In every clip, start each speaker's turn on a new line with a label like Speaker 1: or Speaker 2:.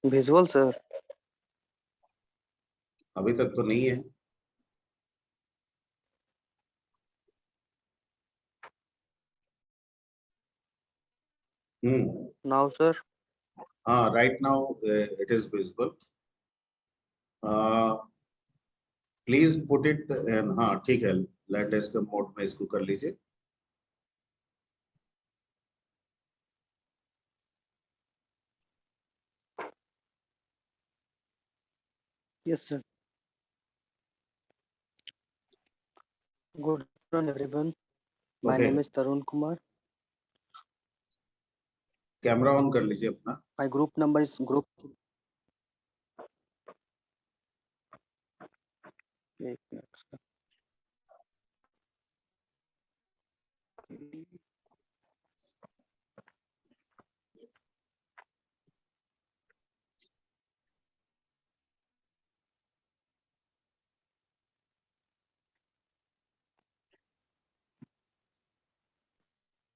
Speaker 1: Visual sir.
Speaker 2: अभी तक तो नहीं है।
Speaker 1: Now sir.
Speaker 2: हाँ, right now it is visible. Please put it in. हाँ ठीक है, लाइट डेस्क मोड में इसको कर लीजिए।
Speaker 1: Yes sir. Good afternoon everyone. My
Speaker 2: okay,
Speaker 1: name is Tarun Kumar.
Speaker 2: Camera on कर लीजिए अपना।
Speaker 1: My group number is group. एक minute sir.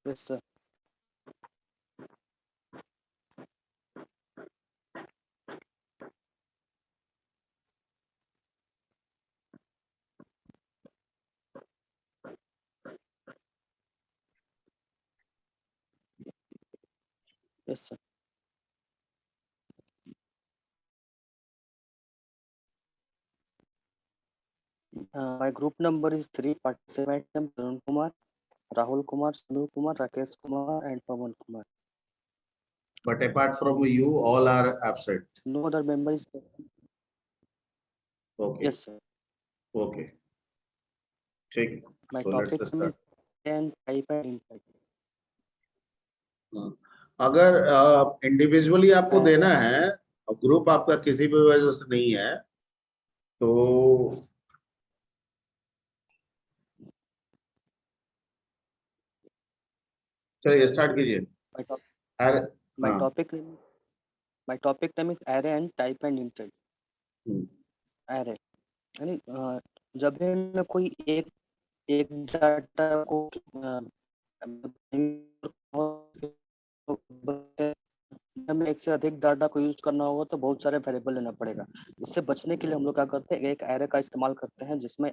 Speaker 1: Yes sir. Yes sir. My group number is 3 participant name Tarun Kumar, Rahul Kumar, Sunil Kumar, Rakesh Kumar and Pawan Kumar.
Speaker 2: But apart from you, all are absent.
Speaker 1: No other member is.
Speaker 2: Okay,
Speaker 1: yes sir.
Speaker 2: okay, ठीक।
Speaker 1: My
Speaker 2: So let's
Speaker 1: topic name
Speaker 2: start.
Speaker 1: Is and type and in type.
Speaker 2: अगर individually आपको देना है और group आपका किसी भी वजह से नहीं है तो चलिए स्टार्ट कीजिए। अरे
Speaker 1: माय
Speaker 2: हाँ।
Speaker 1: Topic my topic name is array and type and in type.
Speaker 2: Hmm,
Speaker 1: array यानी जब भी मैं कोई एक एक डाटा को हमें एक से अधिक डाटा को यूज करना होगा तो बहुत सारे वेरिएबल लेना पड़ेगा। इससे बचने के लिए हम लोग क्या करते हैं, एक एरे का इस्तेमाल करते हैं जिसमें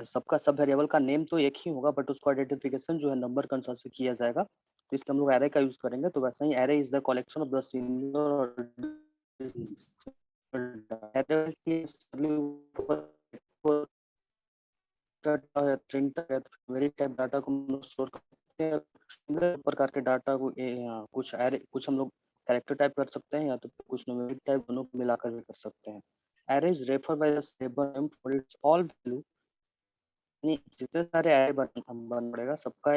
Speaker 1: सबका सब वेरिएबल का नेम तो एक ही होगा बट उसको आइडेंटिफिकेशन जो है नंबर के अनुसार से किया जाएगा। तो इसलिए हम लोग एरे का यूज करेंगे। तो वैसे ही array is the collection of the singular very type data को हम लोग स्टोर करते हैं। प्रकार के डाटा को कुछ एरे कुछ हम लोग कैरेक्टर टाइप कर सकते हैं या तो कुछ न्यूमेरिक टाइप, दोनों को मिलाकर भी कर सकते हैं। Array is refer by the stable name for its all value. जितने सारे एरे बन पड़ेगा सबका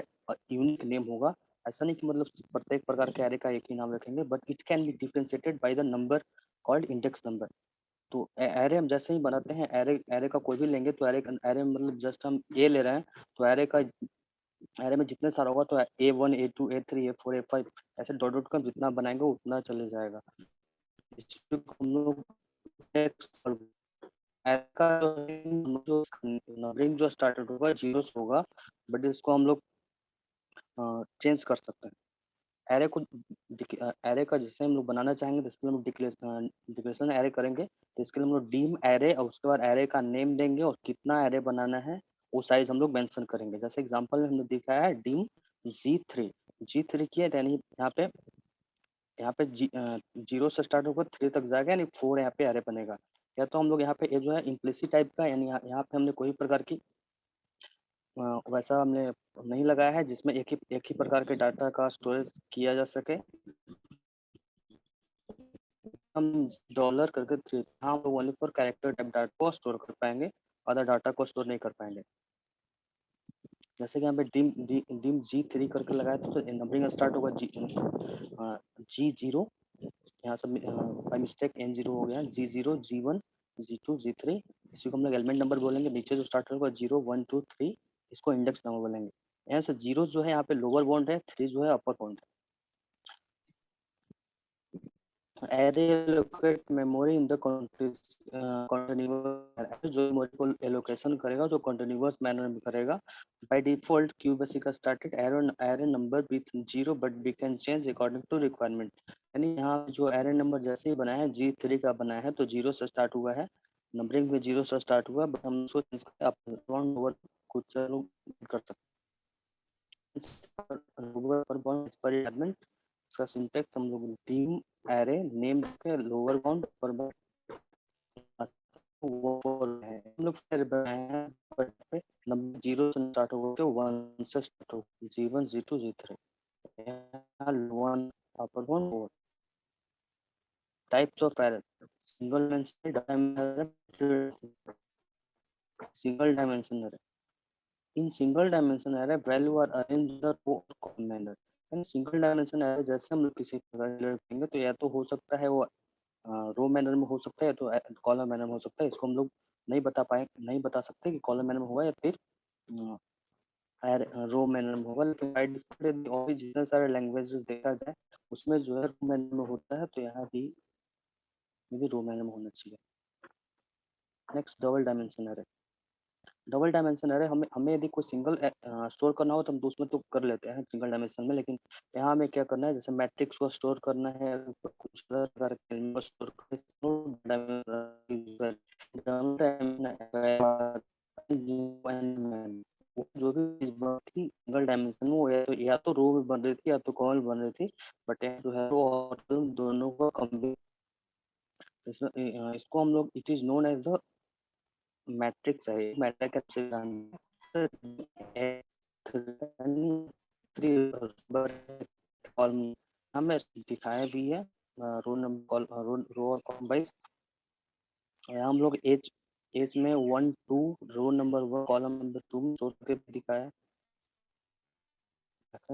Speaker 1: यूनिक नेम होगा। ऐसा नहीं कि मतलब प्रत्येक प्रकार के एरे का एक ही नाम रखेंगे, but it can be differentiated by the number called index number. तो एरे हम जैसे ही बनाते हैं, एरे एरे का कोई भी लेंगे तो एरे एरे मतलब जस्ट हम ए ले रहे हैं तो एरे में जितने सारा होगा तो A1 A2 A3 A4 A5 ऐसे डॉट डॉट का जितना बनाएंगे उतना चले जाएगा। इसको हम लोग का जो नंबरिंग जो स्टार्टेड होगा जीरो से होगा, बट इसको हम लोग चेंज कर सकते हैं। एरे को एरे का जैसे हम लोग बनाना चाहेंगे तो इसके लिए हम डिक्लेरेशन एरे करेंगे। तो इसके लिए हम लोग डीम एरे और उसके बाद एरे का नेम देंगे और कितना एरे बनाना है वो साइज हम लोग मेंशन करेंगे। जैसे एग्जांपल में हमने दिखाया है डीम जी3 किया है, यानी यहाँ पे जीरो से स्टार्ट होकर 3 तक जाएगा, यानी 4 यहाँ पे एरे बनेगा। या तो हम लोग यहाँ पे ये जो है इम्प्लिसिट टाइप का, यानी यहाँ पे हमने कोई प्रकार की वैसा हमने नहीं लगाया है जिसमें एक ही प्रकार के डाटा का स्टोरेज किया जा सके। हम डॉलर करके हम लोग only for character type data को स्टोर कर पाएंगे, अदर डाटा को स्टोर नहीं कर पाएंगे। जैसे कि यहाँ पे डिम जी3 करके लगाया तो नंबरिंग स्टार्ट होगा जी0। यहाँ से बाई मिस्टेक N0 हो गया, G0 G1 G2 G3। इसी को हम लोग एलिमेंट नंबर बोलेंगे। नीचे जो स्टार्ट होगा 0 1 2 3 इसको इंडेक्स नंबर बोलेंगे। यहाँ से 0 जो है यहाँ पे लोअर बाउंड है, 3 जो है अपर बाउंड है। Array allocate memory in the continuous, जो मेमोरी को एलोकेशन करेगा जो कंटीन्यूअस मैनर में करेगा। By default QBasic started array number with 0 but we can change according to requirement. यानी यहाँ पे जो एरे नंबर जैसे ही बनाया है G3 का बनाया है तो 0 से स्टार्ट हुआ है, नंबरिंग में 0 से स्टार्ट हुआ, बट हम उसको चेंज करके आप राउंड ओवर कुछ लोग कर सकते हैं। पर इसका सिंटेक्स हम लोग टीम एरे नेम के लोअर बाउंड अपर बाउंड है, हम लोग फिर बनाए हैं पे नंबर 0 से स्टार्ट होकर 1 से स्टार्ट हो, G1 G2 G3 यहाँ 1 upper bound. Types of array single dimension array in single dimension array value are arranged in row और column manner. In single dimension array जैसे हम लोग किसी करेंगे तो या तो हो सकता है वो रो मैनर में हो सकता है, तो कॉलम मैनर में हो सकता है। इसको हम लोग नहीं बता सकते कि कॉलम मैनर में होगा या फिर रो मैनर में होगा, लेकिन बाय डिफॉल्ट और भी जितने सारे लैंग्वेजेस देखा जाए उसमें जो है रो मैनर में होता है, तो यहाँ भी रो मैनर में होना चाहिए। नेक्स्ट डबल डायमेंशन एरे हमें हमें यदि कोई सिंगल स्टोर करना हो तो हम तो उसमें तो कर लेते हैं सिंगल डायमेंशन में, लेकिन यहाँ हमें क्या करना है, जैसे मैट्रिक्स को स्टोर करना है, कुछ स्टोर जो भी चीज बनी थी सिंगल डायमेंशन में वो या तो रो में बन रही थी या तो कॉलम बन रही थी, बट यहाँ जो है रो और कॉलम दोनों का कॉम्बिनेशन इसमें इसको हम लोग it is known as the matrix है, मैट्रिक्स कॉलम हमें दिखाया भी है रो नंबर रो और कॉलम वाइज। यहाँ हम लोग एज एज में 1 2 रो नंबर 1 कॉलम नंबर 2 में स्टोर करके दिखाया है।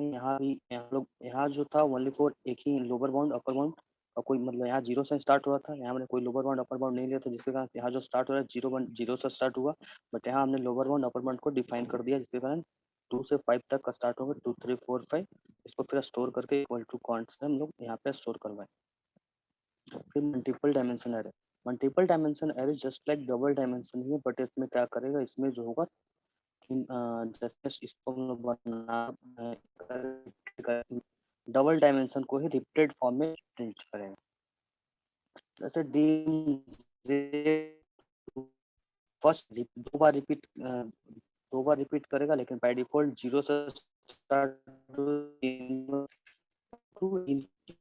Speaker 1: यहाँ भी यहाँ लोग यहाँ जो था ओनली फॉर एक ही लोअर बाउंड अपर बाउंड और कोई मतलब यहाँ 0 से स्टार्ट हुआ था, यहाँ हमने कोई लोअर बाउंड अपर बाउंड नहीं लिया था, जिसके कारण यहाँ जो स्टार्ट हो रहा है 0 से स्टार्ट हुआ, बट यहाँ हमने लोअर बाउंड अपर बाउंड को डिफाइन कर दिया, जिसके कारण 2 से 5 तक का स्टार्ट होगा, 2 3 4 5 इसको फिर स्टोर करके इक्वल टू कॉन्ट से हम लोग यहाँ पे स्टोर करवाए। फिर multiple dimension array just like double dimension ही है, बट इसमें क्या करेगा, इसमें जो होगा जैसे इसको बना डबल डायमेंशन को ही रिपीटेड फॉर्म में प्रिंट करेगा। जैसे डी फर्स्ट दो बार रिपीट करेगा, लेकिन बाय डिफॉल्ट 0 से स्टार्ट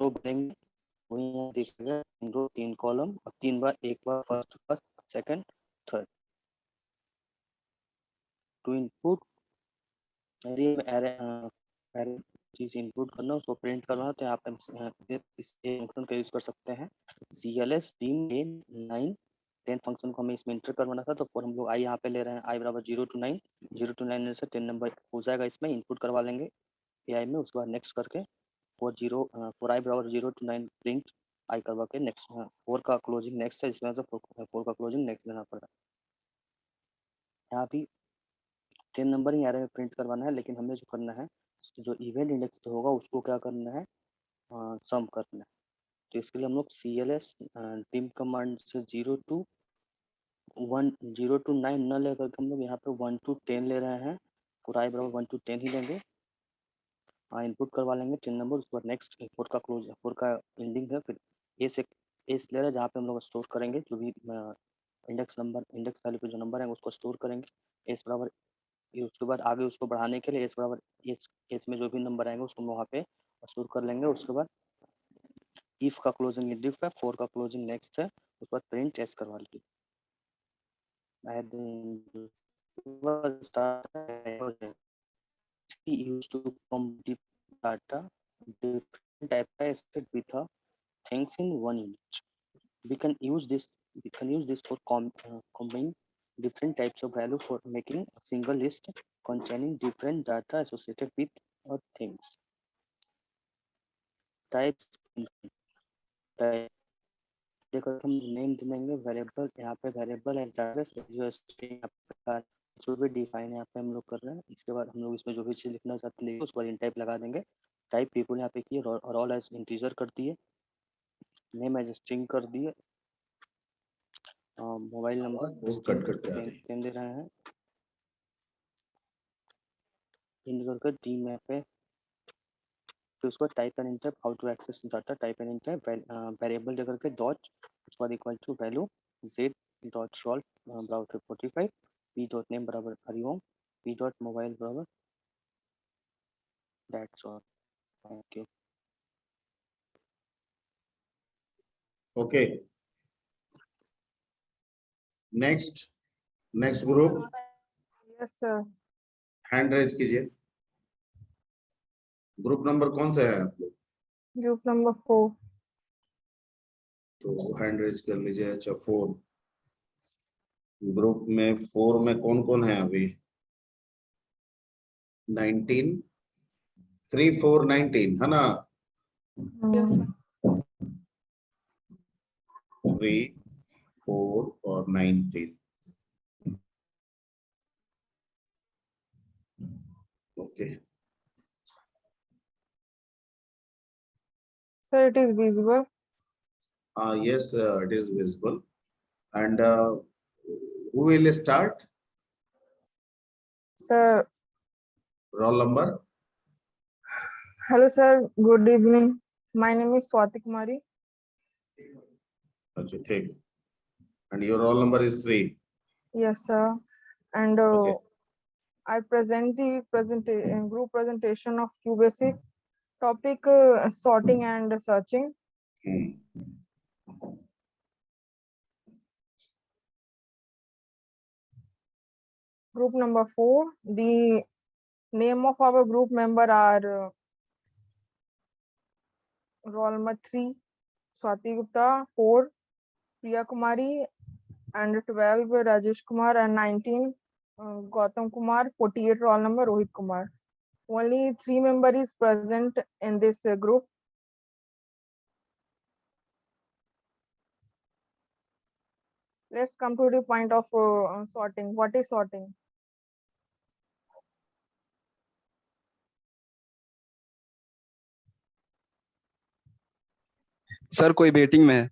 Speaker 1: बनेंगे वही यहाँ दिखेगा 3 कॉलम और 3 बार, एक बार first first second third two input array चीज इनपुट करना उसको प्रिंट करना, तो यहाँ पे इस फंक्शन का यूज कर सकते हैं CLS dim 9 10 फंक्शन को हमें इसमें इंटर करवाना था, तो फॉर हम लोग आई यहाँ पे ले रहे हैं आई बराबर 0 to 9 से 10 नंबर हो जाएगा, इसमें इनपुट करवा लेंगे AI में, उसके बाद नेक्स्ट करके फॉर आई बराबर 0 to 9 प्रिंट आई करवा के नेक्स्ट 4 का क्लोजिंग नेक्स्ट है, इसमें 4 का क्लोजिंग नेक्स्ट देना पड़ा। यहाँ भी 10 नंबर ही एरे में प्रिंट करवाना है, लेकिन हमें जो करना है जो इवेंट इंडेक्स होगा उसको क्या करना है, सम करना है। तो इसके लिए हम लोग CLS dim कमांड से 0 to 9 न लेकर के हम लोग यहाँ पे 1 to 10 ले रहे हैं, पूरा आई बराबर 1 to 10 ही लेंगे, इनपुट करवा लेंगे 10 नंबर, उसके बाद नेक्स्ट 4 का क्लोज 4 का एंडिंग है, फिर एस ले रहे हैं जहाँ पे हम लोग स्टोर करेंगे जो भी इंडेक्स वैल्यू पे जो नंबर है उसको स्टोर करेंगे एस बराबर, उसके बाद आगे उसको बढ़ाने के लिए एस बराबर एस में जो भी नंबर आएंगे उसको वहाँ पे स्टोर कर लेंगे। उसके बाद इफ का क्लोजिंग डिफ है, 4 का क्लोजिंग नेक्स्ट है, उसके बाद प्रिंट एस करवा लीजिए। used to compute data different types with a things in one unit. We can use this for combining different types of value for making a single list containing different data associated with things. Types type देखो हम name देंगे variable, यहाँ पे variable as जो जो भी define यहाँ पे हम लोग कर रहे हैं, इसके बाद हम लोग इसमें जो भी चीज लिखना चाहते हैं उसको इन टाइप लगा देंगे। टाइप पीपल यहाँ पे किए और ऑल एज इंटीजर कर दिए, नेम एज स्ट्रिंग कर दिए, मोबाइल नंबर पेन दे रहे हैं, इन करके डी में पे तो उसको type and enter, how to access data, type and enter, variable देकर के डॉट, उसके बाद equal to value z dot solve browser 45, p dot name बराबर हरिओम, p डॉट मोबाइल बराबर, that's all, thank you.
Speaker 2: Okay, next next group,
Speaker 3: yes sir.
Speaker 2: Hand raise कीजिए। Group number कौन सा है आप लोग?
Speaker 3: Group number 4।
Speaker 2: तो हैंड रेज कर लीजिए। अच्छा, 4 ग्रुप में, 4 में कौन कौन है अभी? 19, 3 4 19 है ना? 3 4 और 19। Okay,
Speaker 3: sir it is visible.
Speaker 2: yes, it is visible. And who will start?
Speaker 3: Sir
Speaker 2: Roll number?
Speaker 3: Hello sir, good evening, my name is Swati Kumari.
Speaker 2: अच्छा, ठीक। And your roll number is 3.
Speaker 3: Yes sir, and
Speaker 2: Okay.
Speaker 3: I present the group presentation of QBasic topic, sorting and searching.
Speaker 2: Hmm.
Speaker 3: Group number 4. The name of our group member are roll number 3 Swati Gupta, 4 Priya Kumari, and 12 Rajesh Kumar, and 19 Gautam Kumar, 48 roll number Rohit Kumar. Only 3 member is present in this group. Let's come to the point of sorting. What is sorting?
Speaker 4: Sir कोई waiting में है।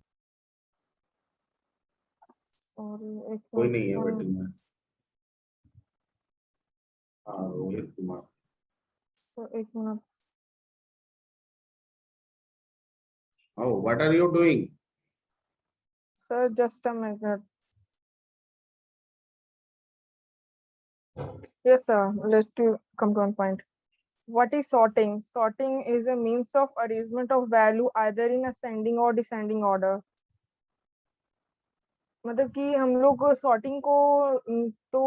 Speaker 3: Sorry,
Speaker 2: कोई नहीं है waiting में। हाँ, Rohit Kumar.
Speaker 3: So, एक minute.
Speaker 2: Oh, what are you doing?
Speaker 3: Sir, just a minute. Yes, sir. Let's come to one point. What is sorting? Sorting is a means of arrangement of value either in ascending or descending order. मतलब कि हम लोग sorting को तो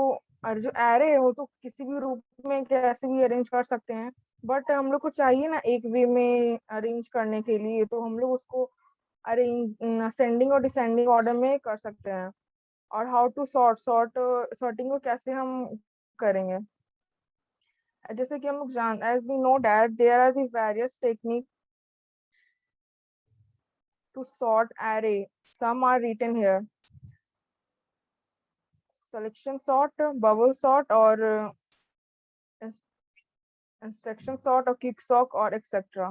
Speaker 3: जो array है वो तो किसी भी रूप में कैसे भी अरेंज कर सकते हैं, बट हम लोग को चाहिए ना एक वे में अरेंज करने के लिए, तो हम लोग उसको अरेंज असेंडिंग और डिसेंडिंग ऑर्डर में कर सकते हैं। और हाउ टू सॉर्टिंग को कैसे हम करेंगे, जैसे कि हम लोग जान as we know that there are the various technique to sort array, some are written here, selection sort, bubble sort, or instruction sort, or kick sort, or etc.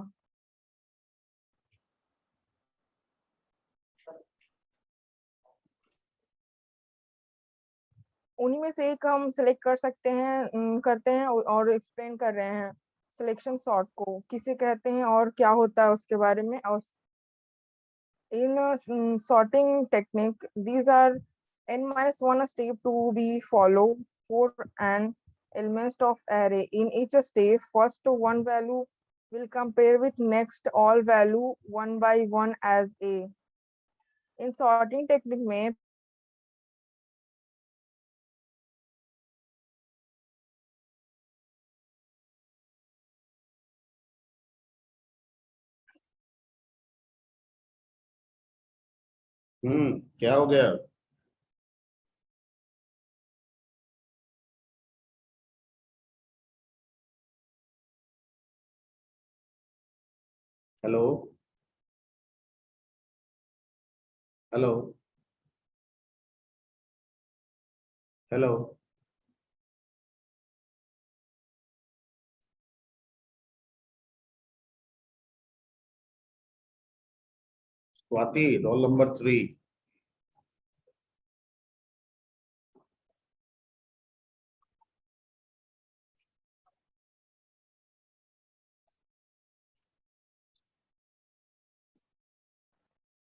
Speaker 3: उन्हीं में से एक हम सिलेक्ट कर सकते हैं, करते हैं और एक्सप्लेन कर रहे हैं सिलेक्शन सॉर्ट को किसे कहते हैं और क्या होता है उसके बारे में। और in sorting technique, these are n-1 step to be followed for an element of array. In each step, first one value will compare with next all value one by one as a. In sorting technique में
Speaker 2: क्या हो गया? Hello hello hello Swati, roll number 3।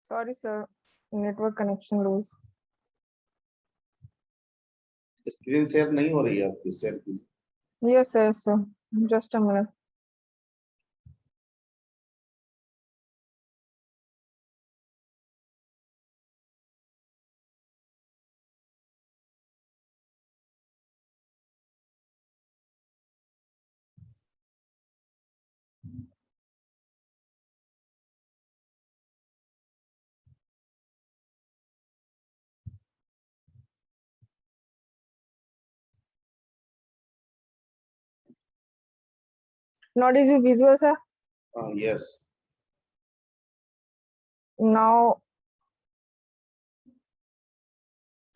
Speaker 3: Sorry, sir. Network connection lose.
Speaker 2: Screen share नहीं हो रही है आपकी, share की?
Speaker 3: Yes, yes, sir. Just a minute. Now is it visual, sir?
Speaker 2: Yes.
Speaker 3: Now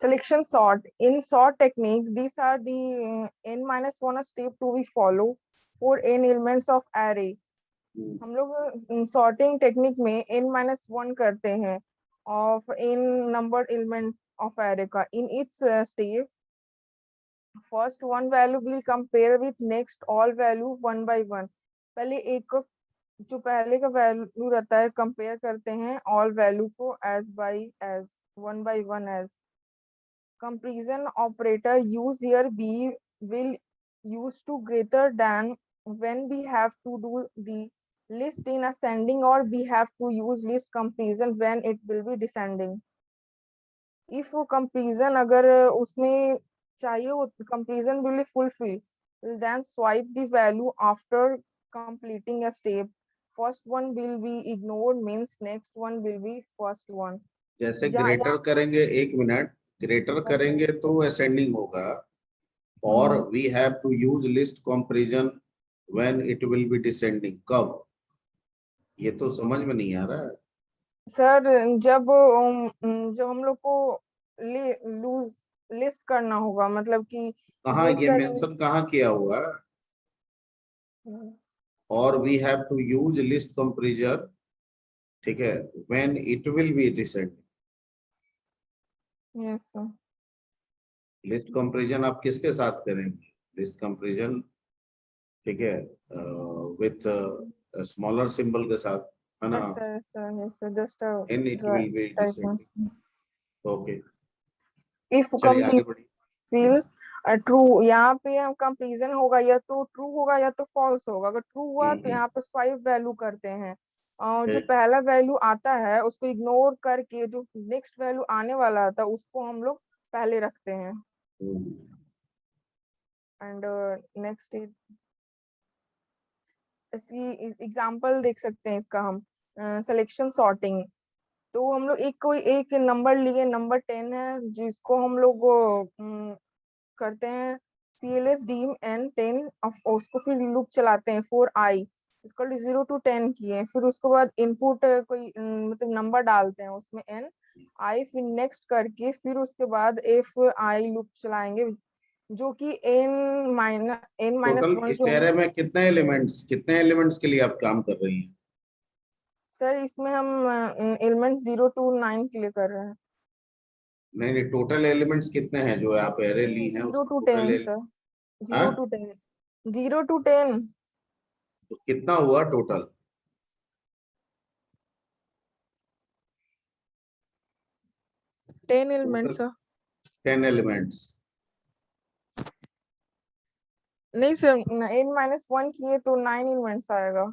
Speaker 3: selection sort. In sort technique, these are the n-1 step to be follow for n elements of array. हम लोग sorting technique में n-1 करते हैं of n number element of array का. In each step first one value will compare with next all value one by one. पहले एक जो पहले का वैल्यू रहता है कंपेयर करते हैं ऑल वैल्यू को एज बाय एज वन बाय वन एज. Comparison operator use here b will use to greater than when we have to do the list in ascending, or we have to use list comparison when it will be descending. If comparison अगर उसमें चाहिए हो comparison will be fulfill, then swipe the value after completing a step. First one will be ignored, means next one will be first one.
Speaker 2: जैसे greater करेंगे, 1 minute, greater करेंगे तो ascending होगा, और we have to use list comparison when it will be descending. कब? ये तो समझ में नहीं आ रहा है
Speaker 3: सर. जब हम लोग को लूज लिस्ट करना होगा, मतलब कि
Speaker 2: कहाँ ये मेंशन कहाँ किया हुआ है? और we have to use list comparison, ठीक है, when it will be descending.
Speaker 3: Yes sir.
Speaker 2: List comparison आप किसके साथ करेंगे? लिस्ट कंपैरिजन, ठीक है, विथ स्मॉलर सिंबल के साथ, है ना?
Speaker 3: Yes sir. Just
Speaker 2: and it will be descending. Okay,
Speaker 3: if
Speaker 2: चलिए आगे बढ़िए.
Speaker 3: फिल ट्रू, यहाँ पे हम कंपैरिजन होगा या तो ट्रू होगा या तो फॉल्स होगा. अगर ट्रू हुआ तो यहाँ पे स्वाइप वैल्यू करते हैं, और जो पहला वैल्यू आता है उसको इग्नोर करके जो नेक्स्ट वैल्यू आने वाला था उसको हम लोग पहले रखते हैं. एंड नेक्स्ट इसकी एग्जांपल देख सकते हैं इसका हम. Selection sorting. तो हम लोग एक नंबर लिए, नंबर 10 है, जिसको हम लोग करते हैं CLS dim n 10 ऑफ, उसको फिर लूप चलाते हैं फॉर i इसको 0 to 10 किए. फिर उसके बाद इनपुट कोई मतलब नंबर डालते हैं उसमें n i, फिर नेक्स्ट करके फिर उसके बाद if i लूप चलाएंगे जो कि n माइनस
Speaker 2: टोटल
Speaker 3: 1
Speaker 2: इस एरे में कितने एलिमेंट्स के लिए आप काम कर रही हैं?
Speaker 3: सर इसमें हम एलिमेंट 0 to 9 के लिए कर रहे हैं.
Speaker 2: नहीं, टोटल एलिमेंट्स कितने हैं जो आप एरे ली हैं?
Speaker 3: 0 to 10 सर. 0 to 10. 0 to 10.
Speaker 2: तो कितना हुआ टोटल?
Speaker 3: 10 elements sir.
Speaker 2: 10 एलिमेंट्स.
Speaker 3: नहीं सर, n-1 किए तो 9 एलिमेंट्स आएगा.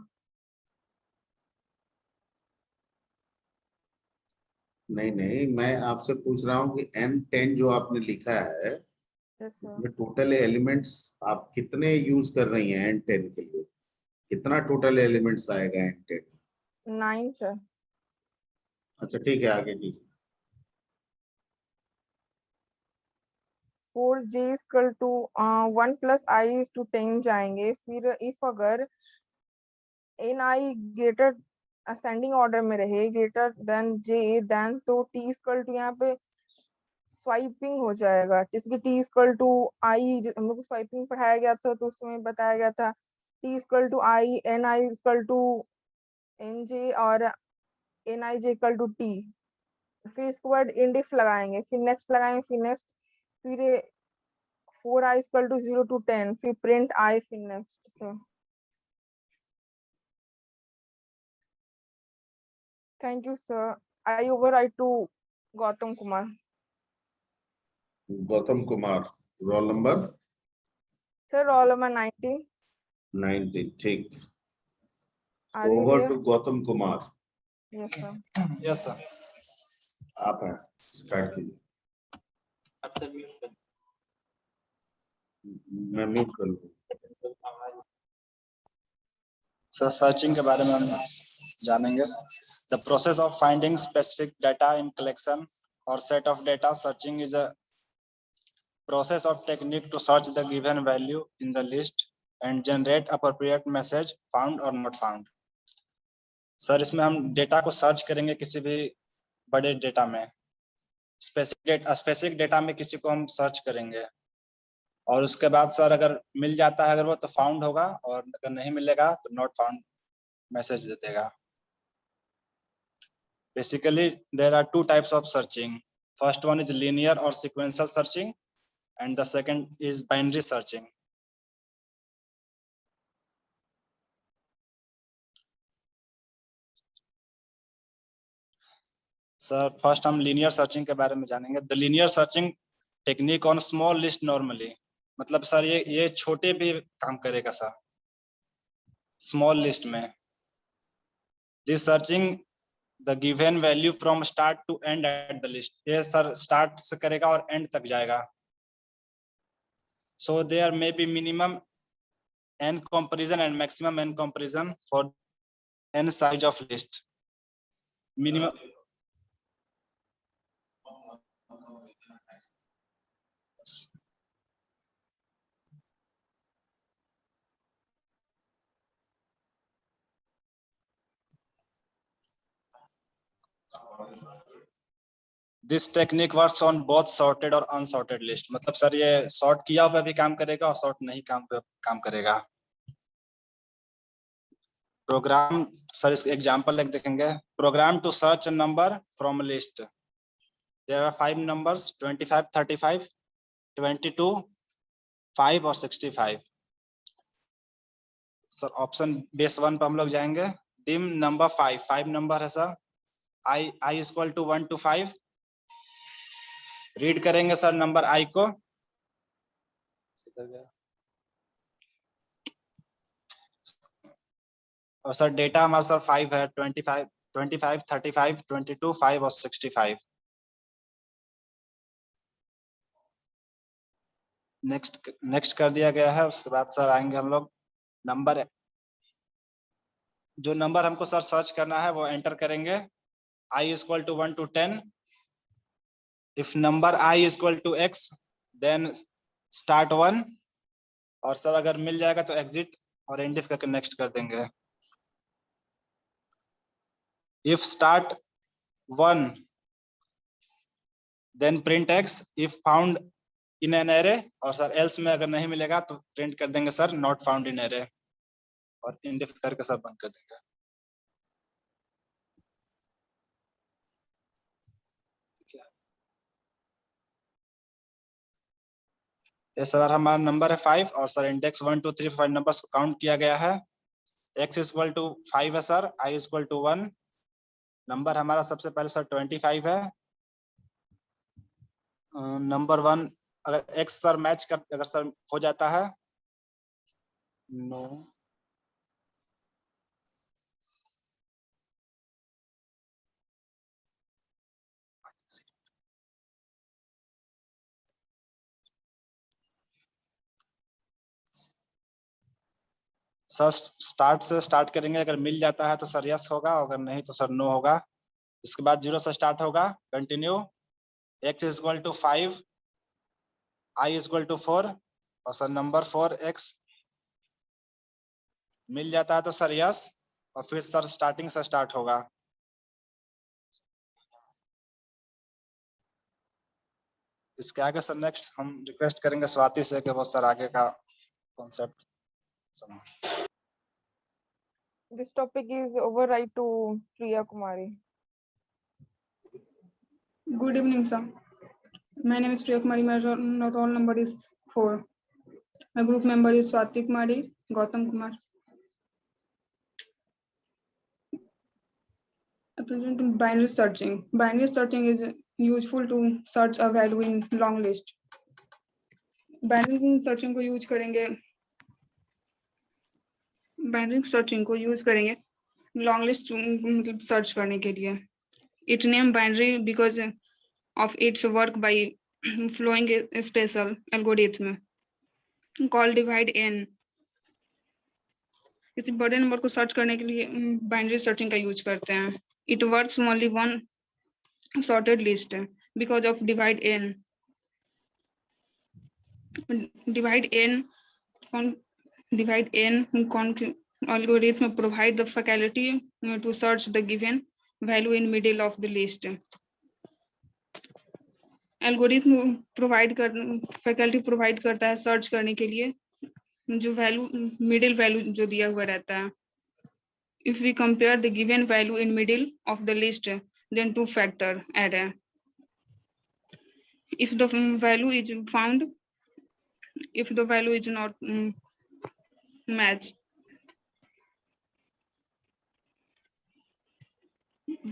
Speaker 2: नहीं, मैं आपसे पूछ रहा हूँ कि n10 जो आपने लिखा है, इसमें टोटल एलिमेंट्स आप कितने यूज कर रही हैं n10 के लिए? कितना टोटल एलिमेंट्स आएगा n10?
Speaker 3: 9 सर.
Speaker 2: अच्छा ठीक है, आगे कीजिए.
Speaker 3: 4j equal to 1 plus i is to 10 जाएंगे. फिर इफ अगर ni ग्रेटर असेंडिंग ऑर्डर में रहे ग्रेटर देन j, देन तो t इक्वल टू यहाँ पे स्वाइपिंग हो जाएगा. जैसे कि t इक्वल टू i, हम लोग को स्वाइपिंग पढ़ाया गया था तो उसमें बताया गया था t equal to i, ni equal to nj और nij इक्वल टू t. फिर इसके बाद इंडिफ लगाएंगे, फिर नेक्स्ट लगाएंगे, फिर नेक्स्ट, फिर 4i इक्वल टू 0 to 10, फिर प्रिंट i, फिर next. So thank you sir. I override to Gautam Kumar.
Speaker 2: Gautam Kumar, roll number
Speaker 3: Sir, roll number 19.
Speaker 2: 19. ठीक.
Speaker 3: Are you
Speaker 2: Over
Speaker 3: there?
Speaker 2: to Gautam Kumar.
Speaker 3: Yes, sir.
Speaker 5: Yes sir.
Speaker 2: आप हैं, start कीजिए. मैं mute कर लूँ.
Speaker 5: Sir searching के बारे में हम जानेंगे. The process of finding specific data in collection और set of data. Searching is a process of technique to search the given value in the list and generate appropriate message found or not found. Sir इसमें हम data को search करेंगे किसी भी बड़े data में. Specific data में किसी को हम सर्च करेंगे और उसके बाद सर अगर मिल जाता है अगर वो तो फाउंड होगा और अगर नहीं मिलेगा तो नॉट फाउंड मैसेज दे देगा. Basically there are two types of searching. First one is linear और sequential searching and the second is binary searching. Sir first हम लीनियर सर्चिंग के बारे में जानेंगे. The linear searching technique on small list normally. मतलब sir ये छोटे भी काम करेगा सर स्मॉल लिस्ट में. This searching the given value from start to end at the list. ये सर स्टार्ट से करेगा और एंड तक जाएगा. So there may be minimum n comparison and maximum n comparison for n size of list. Minimum. This technique works on both sorted और unsorted list. मतलब sir ये sort किया हुआ भी काम करेगा और sort नहीं काम करेगा. प्रोग्राम सर इसका एग्जांपल एक देखेंगे. Program to search a number from a list. There are 5 numbers 25, 35, 22, 5 और 65. सर ऑप्शन बेस 1 पर हम लोग जाएंगे. डिम नंबर 5 नंबर है sir. i equal to 1 to 5. Read करेंगे सर नंबर i को. और सर डेटा हमारा सर 5 है. 25, 35, 22, 5 और 65. नेक्स्ट कर दिया गया है. उसके बाद सर आएंगे हम लोग नंबर. जो नंबर हमको सर सर्च करना है वो एंटर करेंगे. i equal to 1 to 10. If number i equal to x then start 1. और सर अगर मिल जाएगा तो एग्जिट और एंड इफ करके नेक्स्ट कर देंगे. If start 1 then print x if found in an array. और सर एल्स में अगर नहीं मिलेगा तो प्रिंट कर देंगे sir not found in array और एंड इफ करके सर बंद कर देंगे. ये सर हमारा नंबर है 5 और सर इंडेक्स 1 2 3 5 नंबर्स को काउंट किया गया है. x इक्वल टू 5 है sir. i equal to 1. Number हमारा सबसे पहले सर 25 है. नंबर 1 अगर x सर मैच कर अगर सर हो जाता है नो. सर स्टार्ट से स्टार्ट करेंगे. अगर मिल जाता है तो सर यस होगा. अगर नहीं तो सर नो होगा. इसके बाद 0 से स्टार्ट होगा. Continue. x equal to 5. i equal to 4 और सर नंबर 4x मिल जाता है तो सर यस और फिर सर स्टार्टिंग से स्टार्ट होगा. इसके आगे सर नेक्स्ट हम रिक्वेस्ट करेंगे स्वाति से कि वो सर आगे का कॉन्सेप्ट समझ.
Speaker 3: This topic is override to Priya Kumari.
Speaker 6: Good evening, sir. My name is Priya Kumari. My roll number is 4. My group member is Swati Kumari, Gautam Kumar. Present binary searching. Binary searching is useful to search a value in long list. Binary searching को use करेंगे long list मतलब search करने के लिए. It named binary because of its work by following a special algorithm called divide n. किसी बड़े number को search करने के लिए बाइनरी सर्चिंग का यूज करते हैं. It works only one sorted list because of divide n. Divide n algorithm provide the faculty to search the given value in middle of the list. Algorithm faculty provide करता है search करने के लिए जो middle value जो दिया हुआ रहता है. If we compare the given value in middle of the list, then two factor add. If the value is found, if the value is not match.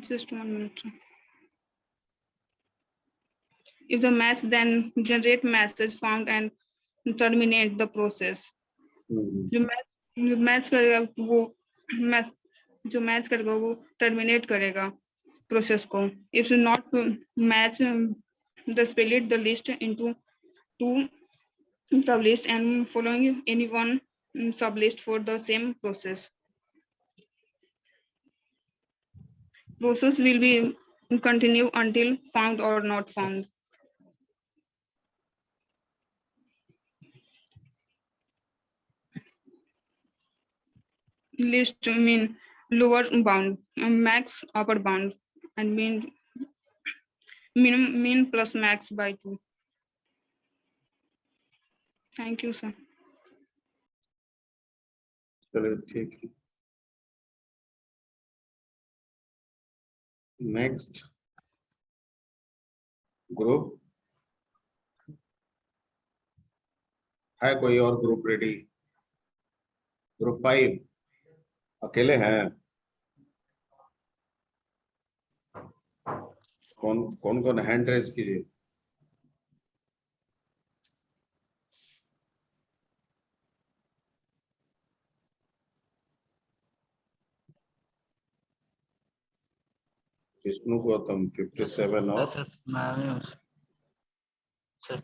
Speaker 6: Just 1 minute. If the match, then generate message found and terminate the process. जो match करेगा वो terminate करेगा process को. If not match, the split the list into two sublists and following any one sublist for the same process. Process will be continue until found or not found. List mean lower bound, max upper bound, and mean plus max by 2. Thank you, sir.
Speaker 2: चलो ठीक है. Next group है कोई और group ready? Group 5 अकेले हैं? कौन hand raise कीजिए. विष्णु गौतम 57 और
Speaker 7: सर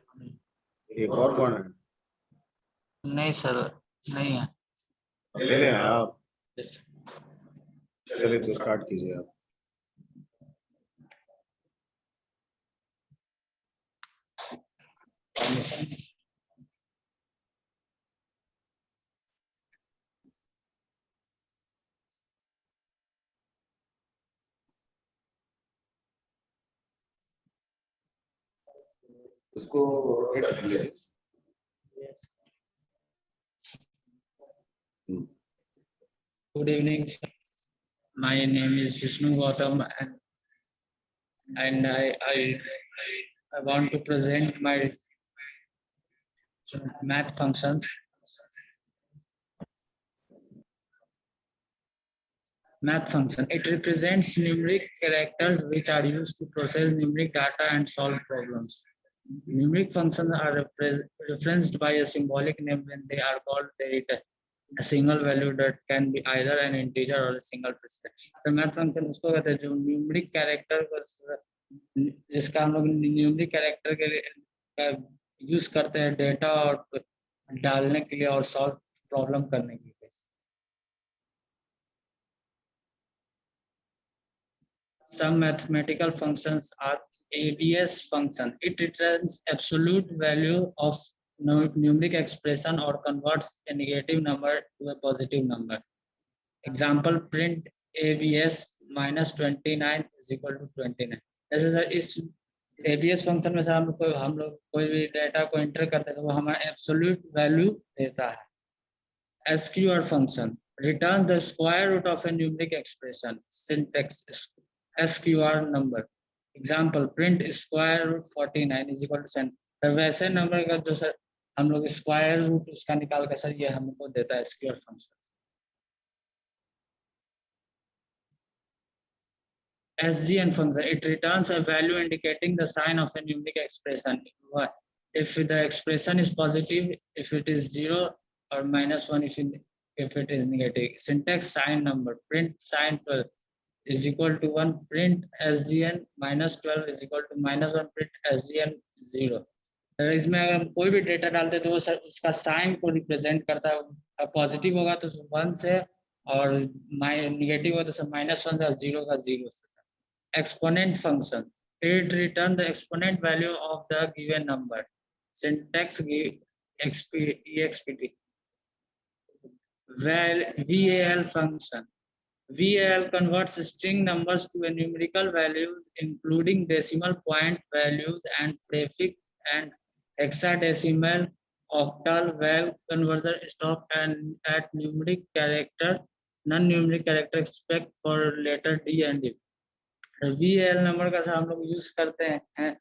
Speaker 2: एक और कौन है?
Speaker 7: नहीं सर, नहीं है.
Speaker 2: अकेले हैं आप? चलिए तो स्टार्ट कीजिए आप. इसको रोटेट कर लीजिए.
Speaker 7: Good evening, sir. My name is Vishnu Gautam, and I want to present my math functions. Math function. It represents numeric characters which are used to process numeric data and solve problems. Numeric functions are referenced by a symbolic name when they are called. They return a single value that can be either an integer or a single prefix. तो math function उसको कहते हैं जो numeric character को जिसका हम लोग numeric character के लिए यूज करते हैं डेटा और डालने के लिए और सॉल्व प्रॉब्लम करने के लिए. Some mathematical functions are ABS function. It returns absolute value of numeric expression or converts a negative number to a positive number. Example, print ABS minus 29 is equal to 29. जैसे sir इस ABS function में sir हम लोग कोई भी data को enter करते हैं तो वो हमारा एब्सोल्यूट वैल्यू देता है. SQR function returns the square root of a numeric expression. Syntax SQR number. Example, print square root 49 is equal to 10. तो वैसे नंबर का जो सर हम लोग स्क्वायर रूट उसका निकाल कर सर ये हमको देता है SQR function. SGN function. It returns a value indicating the sign of a numeric expression. If the expression is positive, if it is 0, or -1 if it is negative. Syntax sign number. Print sign 12 is equal to 1. Print SGN -12 is equal to -1. Print SGN 0. तो इसमें अगर हम कोई भी data डालते हैं तो वो उसका साइन को रिप्रेजेंट करता है. पॉजिटिव होगा तो 1 से, और नेगेटिव होगा तो -1 से, और 0 का 0 से. Exponent function. It returns the exponent value of the given number. Syntax expt. VAL function. VAL converts string numbers to a numerical values, including decimal point values and prefix and hexadecimal. Octal val conversion stop and at numeric character, non-numeric character except for letter D and E. VAL number का sir हम लोग use करते हैं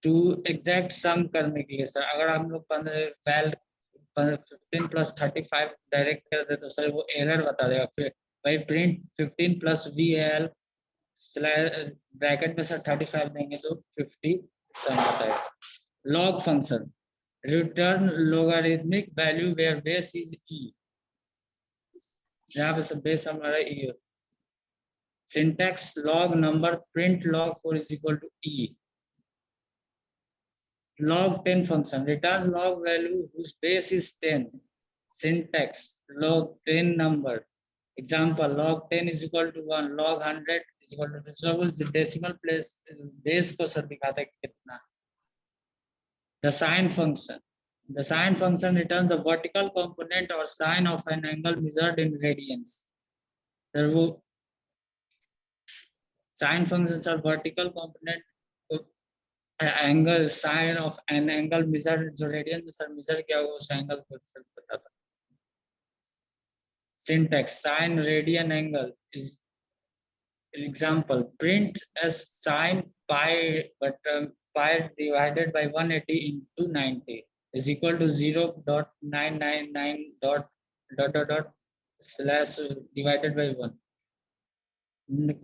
Speaker 7: to exact सम करने के लिए. Sir अगर हम लोग 15 + 35 डायरेक्ट कर दे तो सर वो एरर बता देगा. फिर भाई प्रिंट 15 + VAL ब्रैकेट में सर 35 देंगे तो 50 सम बताएगा. Log function. Return logarithmic value where base is E. यहाँ पे सब बेस हमारा E है. Syntax log number. Print log 4 is equal to E. Log 10 function returns log value whose base is 10. Syntax log 10 number. Example log 10 is equal to 1. Log 100 is equal to 2. So decimal place base को sir दिखाता है कितना. The sign function. The sign function returns the vertical component or sign of an angle measured in radians. Sir वो sign functions are vertical component angle sign of an angle measured. जो radian में sir major किया हुआ उस angle को sir बताता. Syntax sign radian angle is example. Print as sign pi, but pi divided by 180 into 90 is equal to 0.999 ... slash divided by 1. The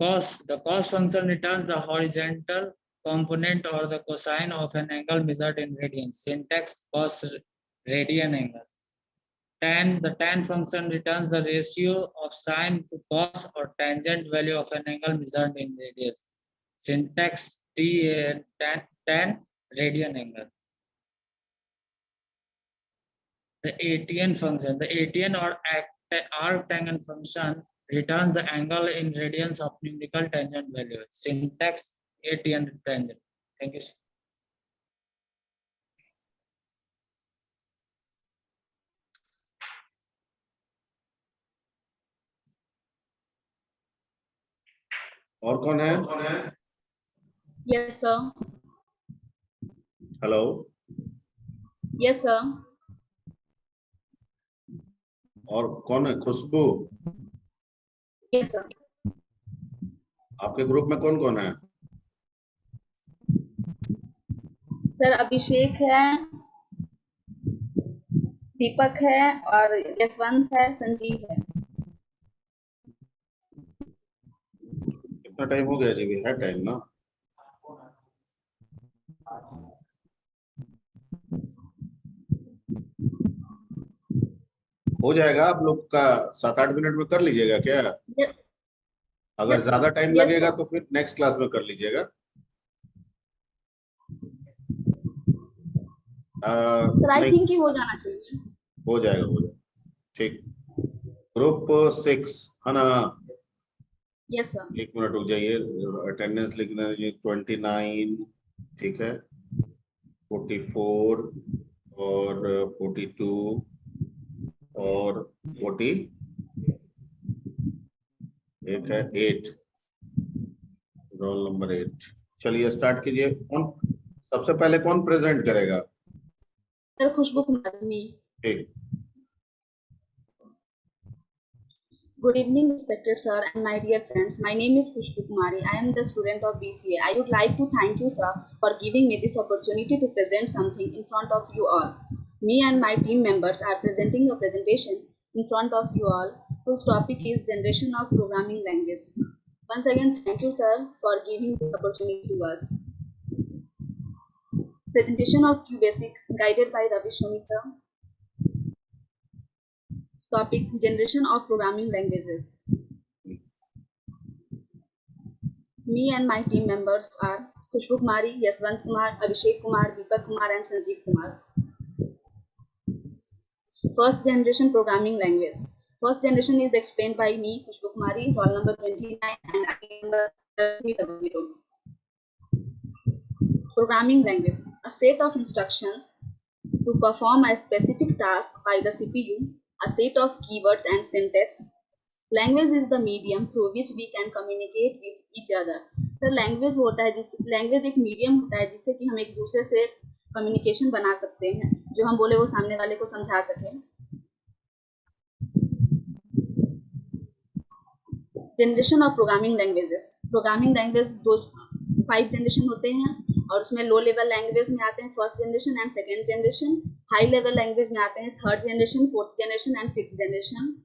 Speaker 7: cos function returns the horizontal component or the cosine of an angle measured in radians. Syntax cos radian angle. The tan function returns the ratio of sine to cos or tangent value of an angle measured in radians. Syntax tan radian angle. The ATN function. The ATN or arctangent function returns the angle in radians of numerical tangent value. Syntax ATN tangent. Thank you.
Speaker 2: और कौन है?
Speaker 8: Yes, sir.
Speaker 2: Hello.
Speaker 8: Yes, sir.
Speaker 2: और कौन है? खुशबू.
Speaker 8: Yes, sir.
Speaker 2: आपके group में कौन कौन है?
Speaker 8: सर अभिषेक है, दीपक है और यशवंत है, संजीव है.
Speaker 2: कितना टाइम हो गया जी? है टाइम ना? हो जाएगा. आप लोग का 7-8 मिनट में कर लीजिएगा क्या? अगर ज्यादा टाइम लगेगा तो फिर नेक्स्ट क्लास में कर लीजिएगा.
Speaker 8: सर आई थिंक हो जाना चाहिए.
Speaker 2: हो जाएगा, हो जाएगा. ठीक. ग्रुप 6 है ना?
Speaker 8: Yes sir.
Speaker 2: 1 मिनट रुक जाइए. अटेंडेंस लिखना है. 29 ठीक है, 44 और 42 और 40 एक है 8. Roll number 8. चलिए स्टार्ट कीजिए. कौन सबसे पहले कौन प्रेजेंट करेगा?
Speaker 8: सर खुशबू कुमारी.
Speaker 2: ठीक.
Speaker 8: Good evening, respected sir and my dear friends. My name is Khushbu Kumari. I am the student of BCA. I would like to thank you, sir, for giving me this opportunity to present something in front of you all. Me and my team members are presenting a presentation in front of you all whose topic is generation of programming language. Once again, thank you, sir, for giving this opportunity to us. Presentation of QBasic, guided by Ravi Shoni, sir. Topic: Generation of Programming Languages. Me and my team members are Khushbu Kumari, Yaswant Kumar, Abhishek Kumar, Deepak Kumar, and Sanjeev Kumar. First generation programming language. First generation is explained by me, Khushbu Kumari, roll number 29 and ID number 300. Programming language. A set of instructions to perform a specific task by the CPU, a set of keywords and syntax. Language is the medium through which we can communicate with each other. Sir language होता है language एक medium होता है जिससे कि हम एक दूसरे से कम्युनिकेशन बना सकते हैं, जो हम बोले वो सामने वाले को समझा सकें. Generation of programming languages. Programming language 5 generation होते हैं और उसमें लो लेवल लैंग्वेज में आते हैं first generation and second generation. High level language में आते हैं third generation, fourth generation and fifth generation.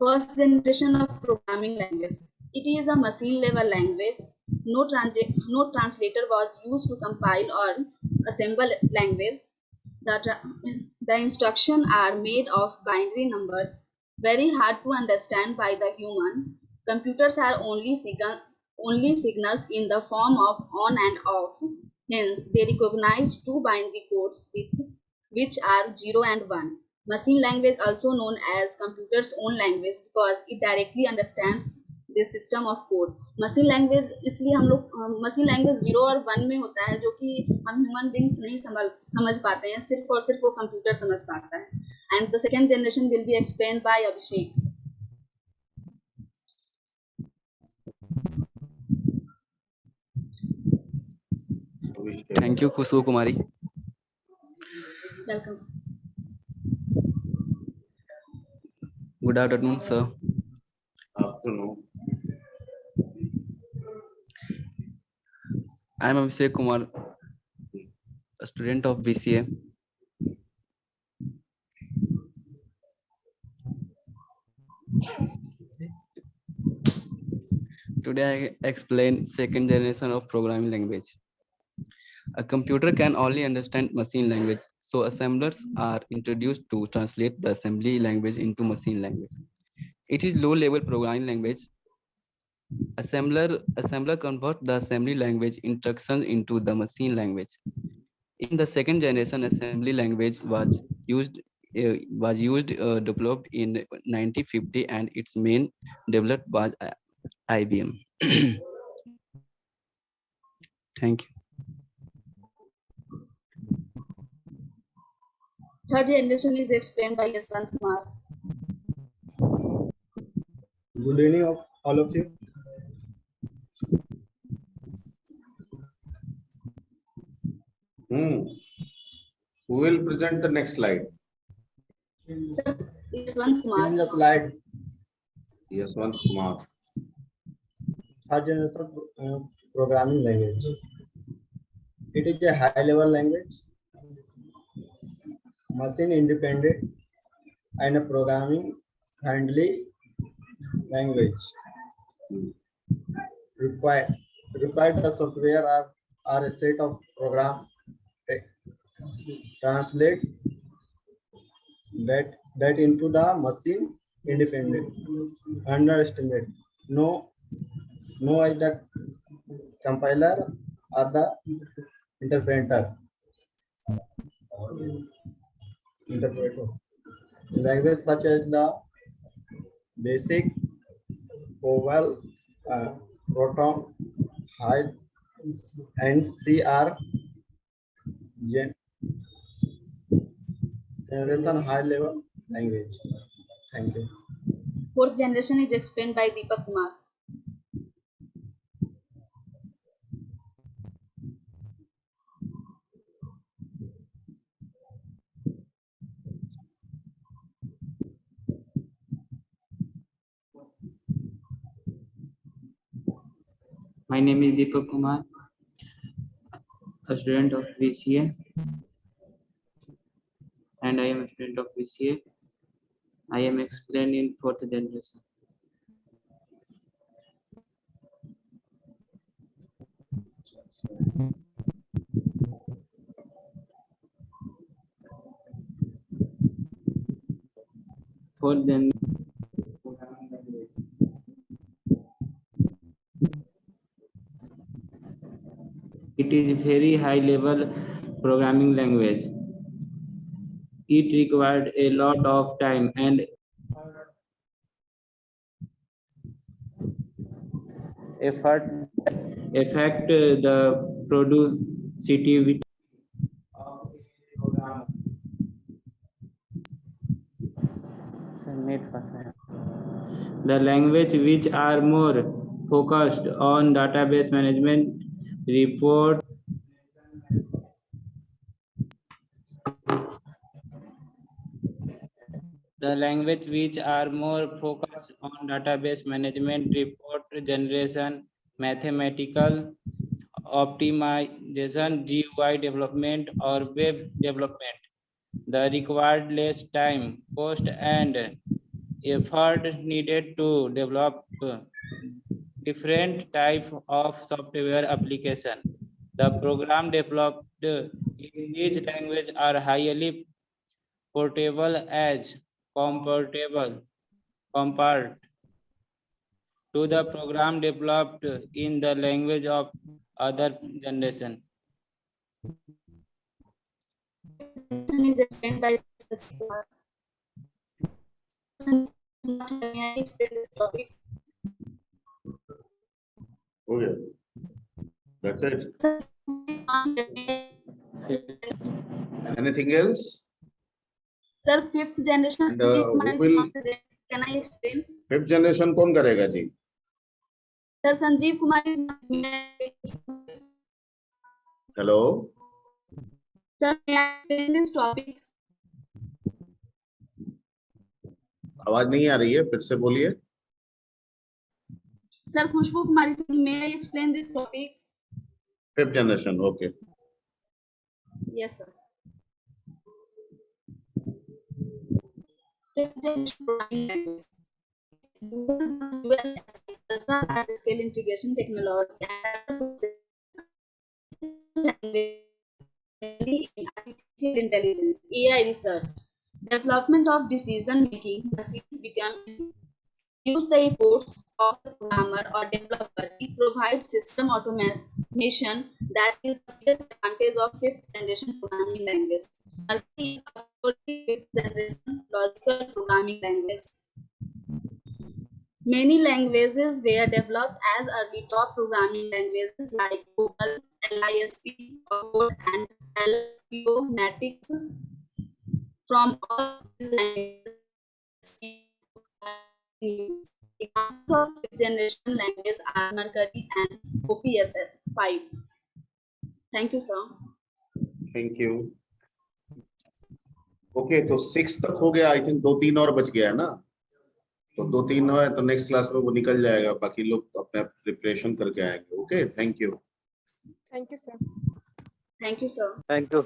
Speaker 8: First generation of programming language. It is a machine level language. No translator was used to compile or assemble language. The instructions are made of binary numbers, very hard to understand by the human. Computers are only signals in the form of on and off. Hence, they recognize two binary codes which are 0 and 1. Machine language, also known as computer's own language, because it directly understands this system of code. Machine language इसलिए हम लोग machine language 0 और 1 में होता है, जो कि हम human beings नहीं समझ पाते हैं, सिर्फ और सिर्फ वो कंप्यूटर समझ पाता है. And the second generation will be explained by Abhishek.
Speaker 4: Thank you, Khushbu Kumari.
Speaker 8: Welcome.
Speaker 4: Good afternoon, sir.
Speaker 2: Afternoon.
Speaker 4: I am Abhishek Kumar, a student of BCA. Today I explain second generation of programming language. A computer can only understand machine language, so assemblers are introduced to translate the assembly language into machine language. It is low-level programming language. Assembler convert the assembly language instructions into the machine language. In the second generation, assembly language was developed in 1950, and its main developer was IBM. Thank you.
Speaker 8: Third generation is explained by Yaswant Kumar.
Speaker 9: Good evening of all of you.
Speaker 2: Who will present the next slide?
Speaker 8: Sir, Yaswant Kumar.
Speaker 9: In the slide,
Speaker 2: Yaswant Kumar.
Speaker 9: third generation programming language. It is a high-level language, machine independent, and a programming friendly language. Required the software are a set of program translate that into the machine independent. Underestimate. No as the compiler or the interpreter. Language such as the BASIC, COBOL, Proton, Hive, and C are generation high-level language. Thank you.
Speaker 8: Fourth generation is explained by Deepak Kumar.
Speaker 10: My name is Deepak Kumar, a student of BCA, and I am a student of BCA. I am explaining fourth generation. Fourth generation. It is very high level programming language. It required a lot of time and effort affect the productivity of a programmer. The language which are more focused on database management, report generation, mathematical optimization, GUI development, or web development. The required less time, cost, and effort needed to develop different type of software application. The program developed in these language are highly portable as compared to the program developed in the language of other generation.
Speaker 8: Is explained by may I explain this topic?
Speaker 2: Okay, that's it. Anything else?
Speaker 8: Sir, fifth generation.
Speaker 2: And who will
Speaker 8: Can I explain?
Speaker 2: fifth generation कौन करेगा जी?
Speaker 8: Sir, Sanjeev Kumar is not.
Speaker 2: Hello.
Speaker 8: Sir, may I explain this topic?
Speaker 2: आवाज नहीं आ रही है, फिर से बोलिए.
Speaker 8: Sir, Khushbu Kumari, may I explain this topic?
Speaker 2: Fifth generation, okay.
Speaker 8: Yes, sir. Fifth generation programming language. Scale integration technology in artificial intelligence, AI research, development of decision-making machines become use the efforts of the programmer or developer. It provides system automation that is the biggest advantage of fifth generation programming language. Is a fifth generation logical programming language. Many languages were developed as early top programming languages like Google, Lisp, Code, and LPO-Matic. From all these languages, examples of fifth generation languages are Mercury and OPSL 5. Thank you, sir.
Speaker 2: Thank you. Okay, तो 6 तक हो गया. I think 2-3 और बच गया है ना. तो 2-3 है तो नेक्स्ट क्लास में वो निकल जाएगा. बाकी लोग अपने प्रिपरेशन करके आएंगे. Okay, thank you.
Speaker 3: Thank you, sir.
Speaker 8: Thank you, sir.
Speaker 1: Thank you.